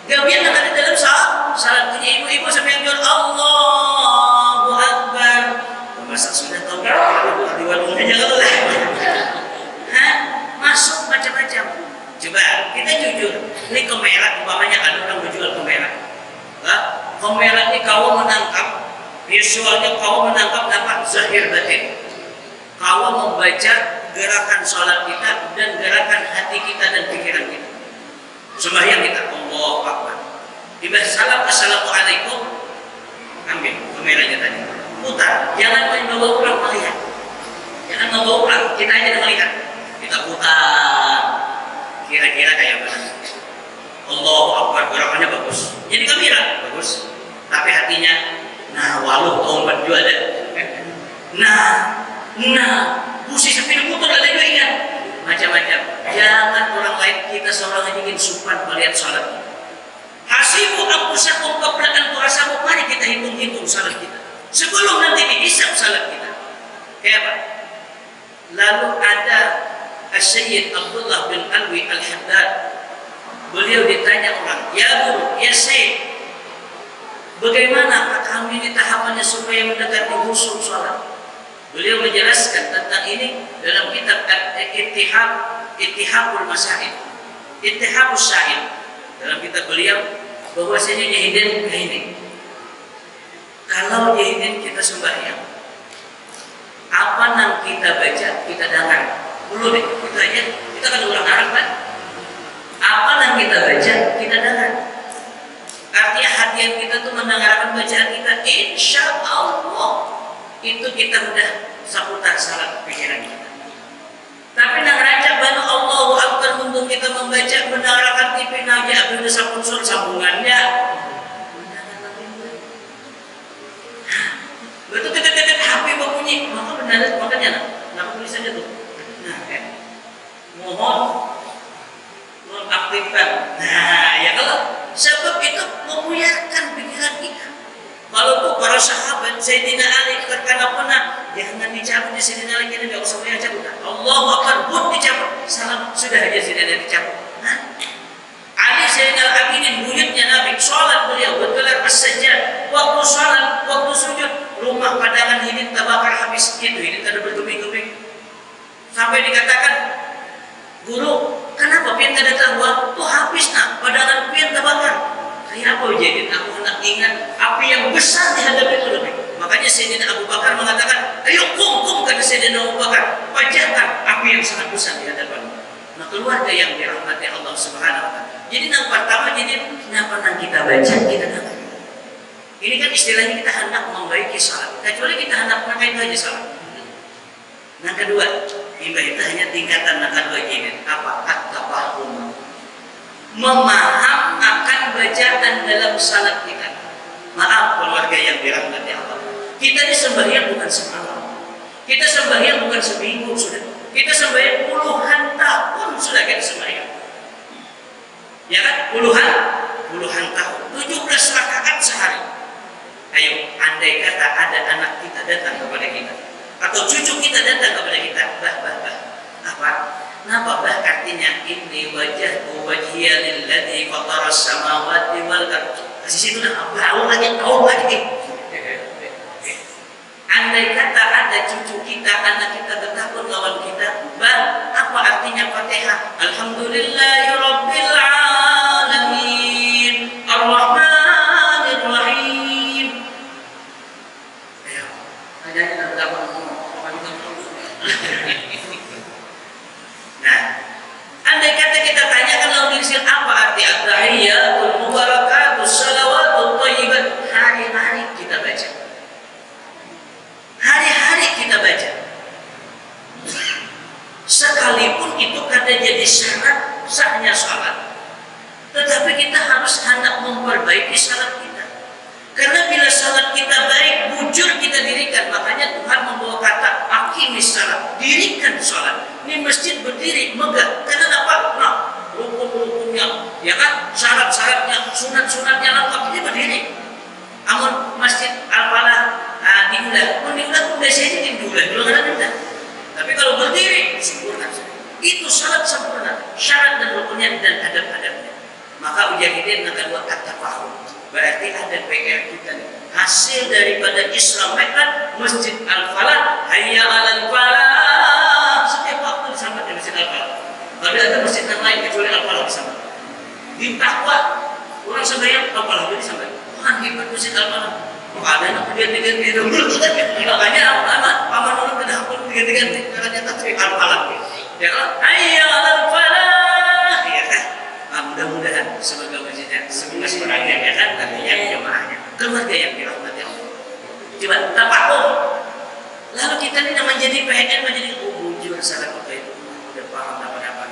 gawian nang ada dalam salat punya ibu-ibu sampai yang jual Allahu Akbar masa sudah tahu di warung aja kalau lah masuk macam-macam coba kita jujur ini kemerak umpamanya ada orang menjual kemerak kemerak ini kau menangkap visualnya kau menangkap dapat zahir batin kau membaca gerakan sholat kita dan gerakan hati kita dan pikiran kita sembahyang kita Allahu Akbar ibadah salam assalamualaikum ambil kameranya tadi putar jangan membawa orang melihat jangan membawa orang kita aja yang melihat kita putar kira-kira kayak mana Allahu Akbar gerakannya bagus jadi kamera bagus tapi hatinya nah walau tahun juga ada nah busi sampai diputar ada juga ingat macam-macam jangan orang lain kita seorang yang ingin supan melihat salat hasibu anfusakum qabla an tuhasabu mari kita hitung-hitung salat kita sebelum nanti dihisab salat kita kayak apa lalu ada Sayyid Abdullah bin Alwi Al-Haddad beliau ditanya orang ya guru ya Sayyid bagaimana kami ini tahapannya supaya mendekati khusyuk salat beliau menjelaskan tentang ini dalam kitab Ittihaful Masail Ittihafus Sa'il dalam kitab beliau bahwasanya jahidin ini kalau jahidin kita sembahyang apa yang kita baca kita dengar dulu deh kita aja kita kan orang Arab kan apa yang kita baca kita dengar artinya hati kita tuh mendengarkan bacaan kita insya Allah itu kita udah seputar salat pikiran kita. Tapi nang rancak banu Allahu Akbar untuk kita membaca mendengarkan TV naja abis sapunsur sambungannya. Betul tetet HP berbunyi maka benar makanya nak tulisannya tuh. Nah, mohon nonaktifkan. Nah, ya kalau sebab itu membuyarkan pikiran kita. Kalau tuh para sahabat Sayyidina Ali karena pernah jangan dicabut di Sayyidina Ali kita enggak usah cabut. Allahu Akbar pun dicabut. Salam sudah aja Sayyidina dicabut. Ali Sayyidina Abidin buyutnya Nabi salat beliau bergelar as-sajjad waktu salat waktu sujud rumah padangan ini terbakar habis itu ini ada bertubi-tubi sampai dikatakan guru kenapa pian kada keluar tuh habis nak padangan pian terbakar kayak apa jadi aku hendak ingat api yang besar dihadapi itu Nabi. Makanya Sayyidina Abu Bakar mengatakan ayo kum kata Sayyidina Abu Bakar pajahkan api yang sangat besar di hadapan. Nah keluarga yang dirahmati Allah Subhanahu Wa Taala. Jadi yang pertama jadi kenapa yang kita baca kita dengar. Ini kan istilahnya kita hendak membaiki salat. Kecuali kita hendak pakai itu aja salat. Yang kedua, itu hanya tingkatan yang kedua ini apa? At-tafahum. Memaham akan bacaan dalam salat kita. Maaf keluarga yang dirahmati Allah. Kita ini sembahyang bukan semalam. Kita sembahyang bukan seminggu sudah. Kita sembahyang puluhan tahun sudah kita sembahyang. Ya kan? Puluhan tahun. 17 rakaat sehari. Ayo, andai kata ada anak kita datang kepada kita atau cucu kita datang kepada kita, apa? Napa bah artinya ini wajahku wajhiya lilladzi fatara as-samawati wal ardh. Di situ dah tahu lagi. Andai kata ada cucu kita, anak kita bertakut lawan kita, bah apa artinya Fatihah? Alhamdulillahirabbil alamin. Ar-Rahmanir Rahim. Ayo, ada kita bertakut. Nah, andai kata kita tanyakan lawan diri apa arti at-tahiyatul mubarakatus salawatut thayyibat, memperbaiki salat kita. Karena bila salat kita baik, bujur kita dirikan. Makanya Tuhan membawa kata aqimis salat, dirikan salat. Ini masjid berdiri megah. Karena apa? Nah, rukun-rukunnya, ya kan, syarat-syaratnya, sunat-sunatnya lengkap, ini berdiri. Amun masjid Al-Falah diulah, diulah biasanya diulah, belum ada diulah. Tapi kalau berdiri, sempurna. Itu salat sempurna, syarat dan rukunnya dan adab-adabnya. Maka ujahidin akan buat at-tafahum. Berarti ada PR kita nih. Hasil daripada Islam Mi'raj Masjid Al-Falah, hayya 'alal falah. Setiap waktu disambut di Masjid Al-Falah. Tapi ada masjid yang lain kecuali Al-Falah disambut. Di Takwa, orang sebayang Al-Falah itu disambut. Wah, hebat Masjid Al-Falah. Ada yang diganti-ganti dulu. Makanya paman orang tidak pun diganti-ganti. Makanya takbir Al-Falah. Ya kan? Hayya 'alal falah. Ya kan? Mudah-mudahan semoga masjidnya semoga sebenarnya ya kan artinya jemaahnya keluarga yang dirahmati Allah. Coba tafakum. Lalu kita ini menjadi PNN menjadi bujur salah apa itu udah paham apa-apa.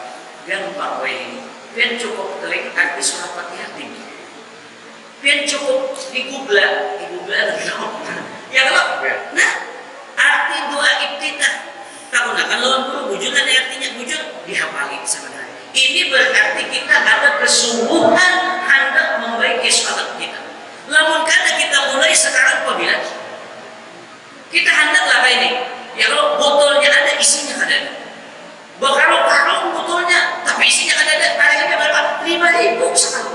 Gampang wae ini. Biar cukup telik arti surat Fatihah tinggi. Biar cukup di Google ya kalau nah arti doa iftitah tak gunakan lawan guru bujur ada artinya bujur dihafali sebenarnya. Ini berarti kita ada kesungguhan hendak membaiki salat kita. Lamun kada kita mulai sekarang apabila kita hendaklah kayak ini. Ya kalau botolnya ada isinya ada. Kalau botolnya tapi isinya ada harganya berapa? 5.000 sekali.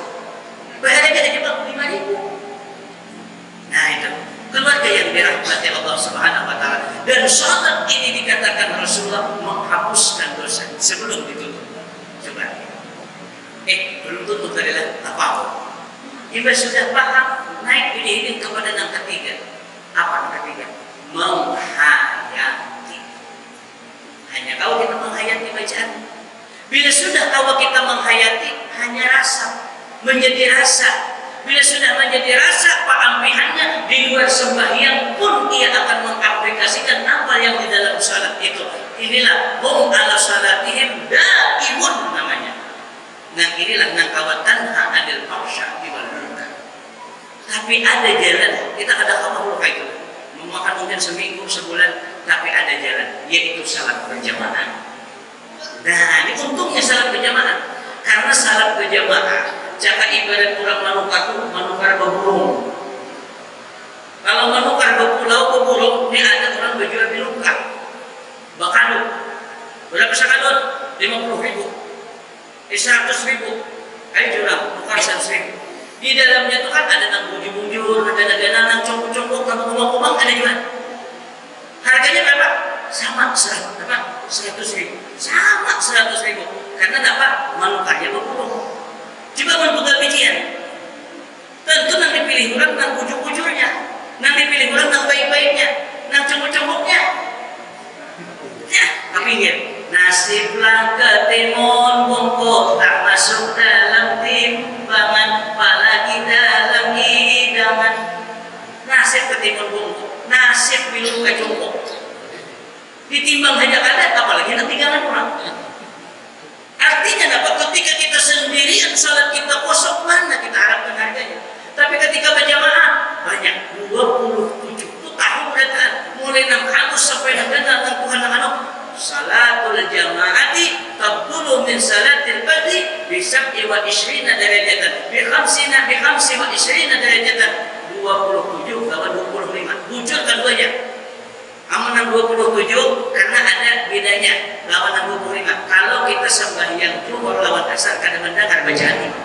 Bayarnya ada cuma 5.000. Nah itu keluarga yang dirahmati Allah Subhanahu Wa Taala. Dan salat ini dikatakan Rasulullah menghapuskan dosa sebelum ditutup. Coba. Belum tutup adalah apa? Ibu sudah paham naik ini kepada yang ketiga. Apa yang ketiga? Menghayati. Hanya kalau kita menghayati bacaan. Bila sudah tahu kita menghayati, hanya rasa. Menjadi rasa. Bila sudah menjadi rasa pahamiannya di luar sembahyang pun ia akan mengaplikasikan apa yang di dalam salat itu. Inilah hum ala salatihim daimun namanya. Nah inilah nangkawatan adil fahsya wal munkar. Tapi ada jalan, kita ada kabar itu. Memakan mungkin seminggu, sebulan, tapi ada jalan, yaitu salat berjamaah. Nah ini untungnya salat berjamaah. Karena salat berjamaah jika ibarat orang manukar beburung. Kalau manukar beburung, ini ada orang berjual di luka. Bakadut. Berapa sakadut? 50.000. 100.000. Ayo jurang, tukar 100.000. Di dalamnya itu kan ada nang bujur-bujur, ada nang congkok-congkok, nang kumang-kumang, ada juga. Harganya berapa? Sama 100.000. Sama 100.000. Karena apa? Manukarnya beburung. Coba membuka bijian. Tentu nang dipilih orang nang bujur-bujurnya, nang dipilih orang nang baik-baiknya, nang congkok-congkoknya. Ya, kepinggir. Nasiblah ketimun bungkuk tak masuk dalam timbangan, apalagi dalam hidangan. Nasib ketimun bungkuk, nasib bilu kecongkok. Ditimbang hanya ada, apalagi nanti jangan orang. Artinya dapat ketika kita sendirian salat kita kosong mana kita harapkan harganya. Tapi ketika berjamaah banyak 27 itu tahun beratan mulai 600 sampai dengan anak-anak salatul jamaati tabdulu min salatil fardhi bi 27 derajatan bi 25 derajatan 27 lawan 25 bujur keduanya. Amanah 27 karena ada bedanya lawan 25. Kalau kita sembahyang zuhur lawan asar kada mendengar bacaan imam.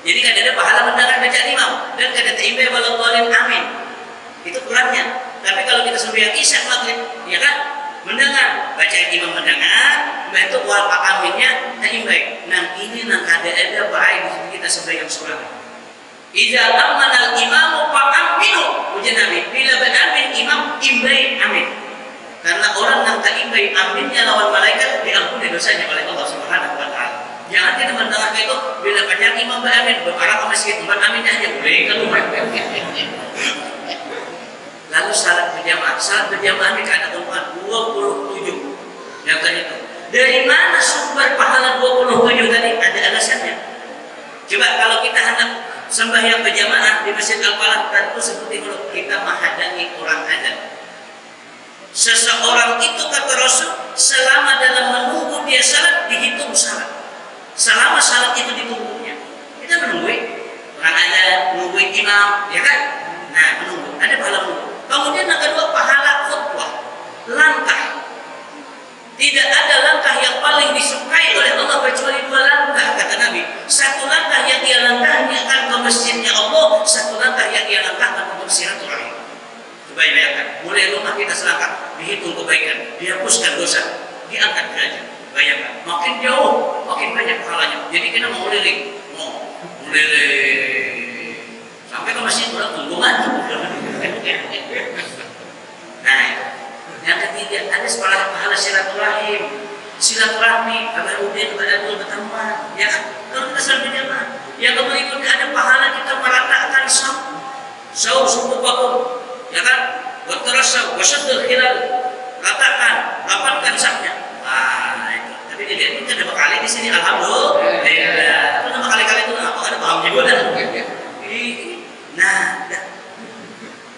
Jadi kada ada pahala mendengar bacaan imam dan kada taimbe walau dhalin amin. Itu kurangnya. Tapi kalau kita sembahyang isya maghrib, ya kan? Mendengar bacaan imam mendengar, itu wal aminnya taimbe. Nah ini nang kada ada baik kita sembahyang salat. Idza amana al-imamu fa'aminu ujian Nabi bila beramin imam imbai amin. Karena orang yang tak imbai aminnya lawan malaikat diampuni dosanya oleh Allah Subhanahu Wa Taala. Jangan kita mendengar itu bila panjang imam beramin berparak ke masjid tempat aminnya hanya boleh keluar. Lalu salat berjamaah ini ada umat 27. Yang tadi itu dari mana sumber pahala 27 tadi ada alasannya. Coba kalau kita hendak sembahyang berjamaah di Masjid Al-Falah tentu seperti kalau kita menghadiri orang azan. Seseorang itu kata Rasul selama dalam menunggu dia salat dihitung salat. Selama salat itu ditunggunya. Kita menunggu orang azan, menunggu imam, ya kan? Nah, menunggu. Ada pahala menunggu. Kemudian yang kedua pahala khutbah. Langkah. Tidak ada langkah yang paling disukai oleh Allah kecuali dua langkah, kata Nabi. Satu langkah yang dia langkahkan ke masjidnya Allah, satu langkah yang dia langkahkan untuk silaturahim. Coba bayangkan, mulai rumah kita selangkah, dihitung kebaikan, dihapuskan dosa, diangkat derajat. Bayangkan, makin jauh, makin banyak pahalanya. Jadi kita mau lirik, sampai ke masjid udah tunggungan. Nah, yang ketiga ada pahala silaturahim. Silaturahmi kemudian kepada berteman, ya kan? Kalau kita saling berjamaah, yang kemudian ada pahala kita meratakan saum subuh bakul, ya kan? Berterasa wasadul hilal, ratakan, rapatkan sahnya. Itu. Tapi dilihat ini ada kali di sini, alhamdulillah. Itu nama kali-kali itu apa? Ada paham juga kan? Nah,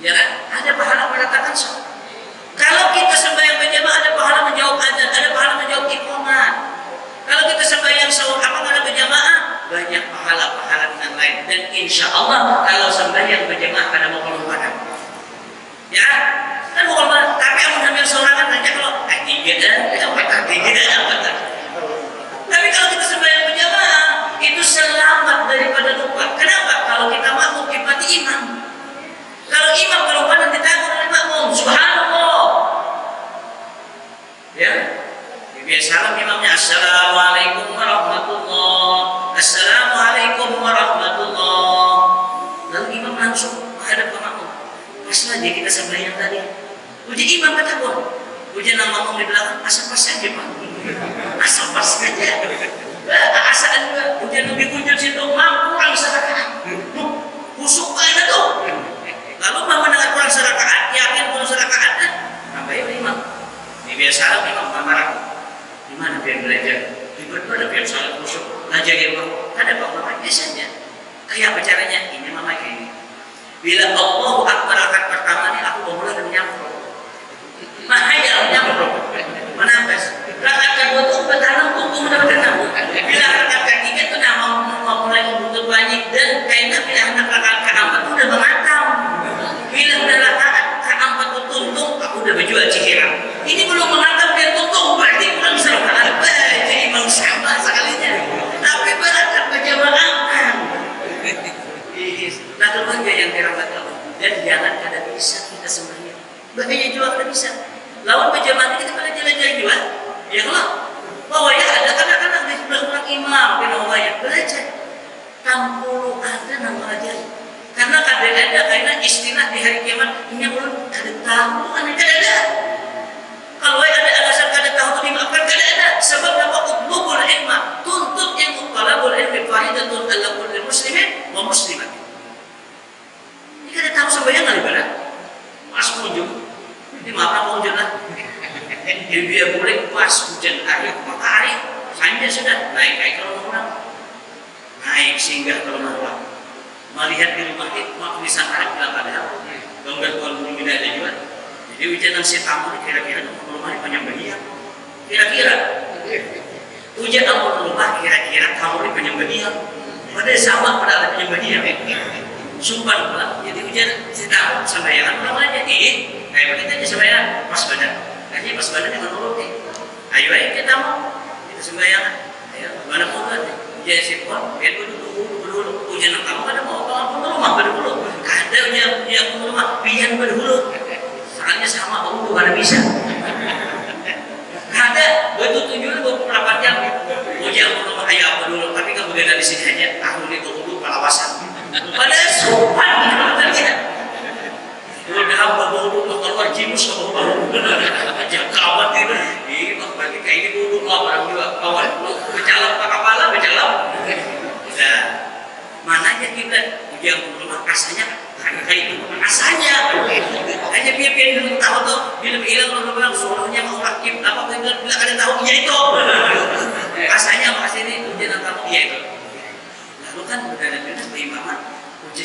ya kan? Ada pahala meratakan saum. Kalau kita sembahyang berjamaah ada pahala menjawab azan, ada pahala menjawab iqamah. Kalau kita sembahyang sahur apa ada berjamaah, banyak pahala-pahala yang lain. Dan insya Allah kalau sembahyang berjamaah pada mau pada, ya kan mau pada. Tapi yang mengambil sorangan aja kalau tiga. Tapi kalau kita sembahyang berjamaah itu selamat daripada lupa. Kenapa? Kalau kita makmum berarti imam. Kalau imam kalau pada ditanggung oleh makmum, subhanallah. Ya, biasalah imamnya assalamualaikum warahmatullah, assalamualaikum warahmatullah. Lalu imam langsung menghadap ke makmum. Pas lagi kita sembahyang tadi, uji imam kata gua, uji nama makmum di belakang, asal pas saja pak, asal pas saja. Asal juga, uji lebih kunjung situ, mampu kurang serakaat, busuk banget tuh. Lalu mama dengan kurang serakaat, yakin kurang serakaat, apa ya imam? Biasa memang marah. Di mana biar belajar? Di berdua ada biar salat khusyuk, belajar ilmu. Ada pak biasanya. Kayak apa caranya? Ini mama kayak ini. Bila Allahu Akbar rakaat pertama ini aku memulai dan nyamper. Mahaya nyamper. Menambah. Rakaat kedua itu bertanam tunggu mudah-mudahan. Bila rakaat ketiga itu mau mulai membutuhkan banyak dan kayaknya bila anak rakaat keempat itu udah mengatam. Bila udah rakaat keempat itu tuntung, aku udah berjual cikiran. Ini belum menganggap dia tuntung, berarti belum serta. Jadi memang sama sekalinya. Tapi berangkat berjamaah. Nah, keluarga yang dirahmati Allah. Dan jangan kada bisa kita sembahyang. Bahaya juga kada bisa. Lawan berjamaah kita pada jalan-jalan juga. Ya kalau bahwa ya ada kadang-kadang di sebelah orang imam, ya belajar. Kampulu ada nama aja. Karena karena istilah di hari kiamat ini belum ada tahu, ada. Kalau ada alasan kada tahu itu dimaafkan, kada ada. Sebab apa? Utlubul ilma, tuntut ilmu, talabul ilmi faridatun ala kulli muslimin wa muslimat. Ini kada tahu sembahyang kali pada pas kunjung. Ini maaf kunjung lah. Dia boleh pas hujan air, matahari, saja sudah naik kalau orang naik singgah kalau orang melihat di rumah itu mak bisa tarik bilang padahal gambar kalau belum ada juga. Jadi hujan si tamu kira-kira rumahnya banyak bagian. Kira-kira hujan rumah kira-kira tamu banyak bagian. Padahal sama pada banyak bagian. Sumpah pula. Jadi hujan si tamu sembayangan orang aja kayak begitu aja sembayangan pas badan. Akhirnya pas badan yang menurut ayo kita mau kita sembayangan. Ayo mana pun kan. Jadi si pun dia dulu hujan kamu ada mau rumah berdulu. Ada yang rumah pian berdulu. Soalnya sama kamu tuh ada bisa. Ada betul tujuan 28 jam. Hujan rumah ayah apa dulu tapi kemudian dari sini aja tahun itu dulu kalawasan. Padahal sopan ternyata. Udah hamba bawa keluar jimus ke bawah. Ajak kawan itu. Berarti kayak ini duduk lah orang juga kawan. Berjalan ke kepala berjalan. Nah, mananya kita yang rumah kasanya kayak itu kasanya. Hanya dia dulu tahu tuh dia lebih hilang kalau bilang suruhnya mau rakib apa bila ada tahu ya itu. Kasanya makasih ini ujian kamu ya itu. Lalu kan benar-benar berimaman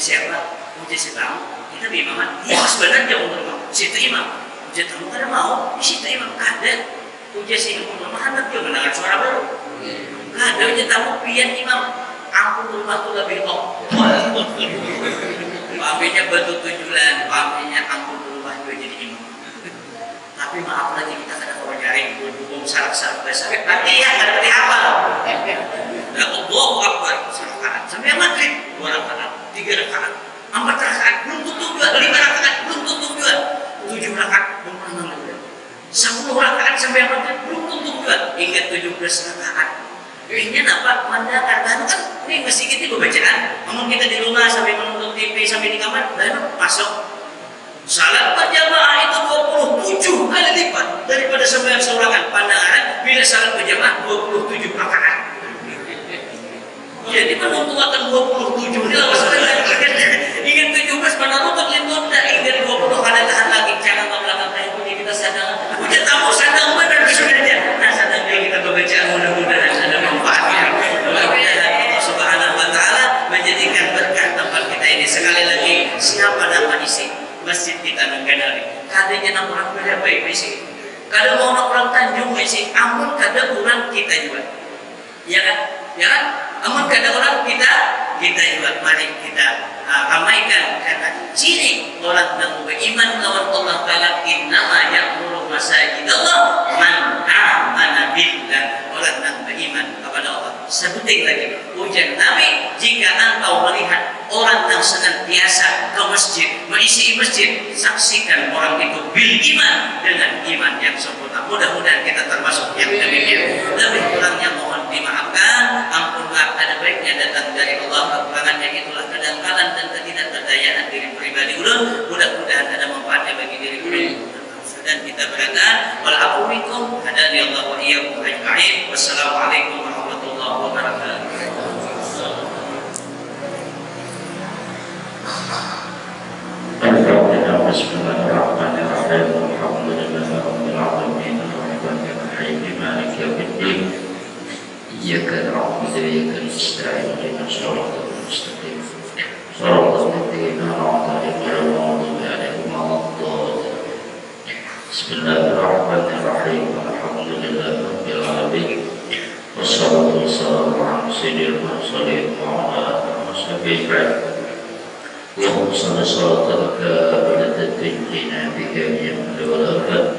siapa? Puji si tamu. Kita imaman. Ya sebenarnya umur mau. Situ imam. Puji tamu kada mau. Di situ imam kada. Puji si umur Muhammad dia mendengar suara baru. Kada puji tamu pian imam. Ampun waktu lebih kok. Papinya batu tujuan. Papinya ampun waktu jadi imam. Tapi maaf lagi kita kada mau nyari hukum sarak-sarak besar. Tapi ya kada boleh hafal. Ya Allahu Akbar rakaat sampai maghrib 2 rakaat, 3 rakaat, 4 rakaat, belum tutup 2, 5 rakaat, belum tutup 2, 7 rakaat, belum pernah 10 rakaat sampai maghrib, belum tutup 2, hingga 17 rakaat. Ini apa? Mendengar kan ini masih kita bacaan. Namun kita di rumah sampai menonton TV sampai di kamar, lalu masuk. Salat berjamaah itu 27 kali lipat daripada sembahyang seorangan. Pandangan bila salat berjamaah 27 rakaat. Jadi menentukan 27 ini lah masalahnya. Ingin 17 menentukan lindung dan ingin 20 kada tahan lagi. Jangan belakang kayak punya kita sadar. Udah tahu sadar benar sudahnya. Nah sadar kita bacaan mudah-mudahan ada manfaatnya. Allah Subhanahu Wa Taala menjadikan berkah tempat kita ini. Sekali lagi siapa nama isi masjid kita mengkenali. Kadanya nama orang berapa isi. Kada mau orang Tanjung isi. Amun kada orang kita juga. Ya kan? Ya kan? Amun kada orang kita juga mari kita ramaikan karena ciri orang yang beriman lawan Allah Taala innama ya'muru masajidallah man amana billah. Orang yang beriman kepada Allah. Sebuting lagi ujian Nabi, jika engkau melihat orang yang senantiasa ke masjid, mengisi masjid, saksikan orang itu bil iman dengan iman yang sempurna. Mudah-mudahan kita termasuk yang demikian. Lebih kurangnya mohon dimaafkan. Ampunlah, ada baiknya datang dari Allah. Kekurangannya itulah kedangkalan dan ketidakberdayaan diri pribadi ulun. Mudah-mudahan ada manfaatnya bagi diri ulun. Dan kita berkata, wal minkum hadani Allah wa iyyakum ajma'in. Wassalamualaikum warahmatullahi wabarakatuh. Bismillahirrahmanirrahim. Alhamdulillahirabbil alamin. Arrahmanir rahim. Maliki yaumiddin. Iyyaka na'budu wa iyyaka nasta'in. Ihdinas siratal mustaqim. Shiratal ladzina an'amta 'alaihim ghairil maghdubi 'alaihim waladdallin. Bismillahirrahmanirrahim. Alhamdulillahirabbil alamin. Wassalatu wassalamu ala sayyidil mursalin wa ala alihi washabihi. Allahumma shalli ala sayyidina Muhammad wa ala alihi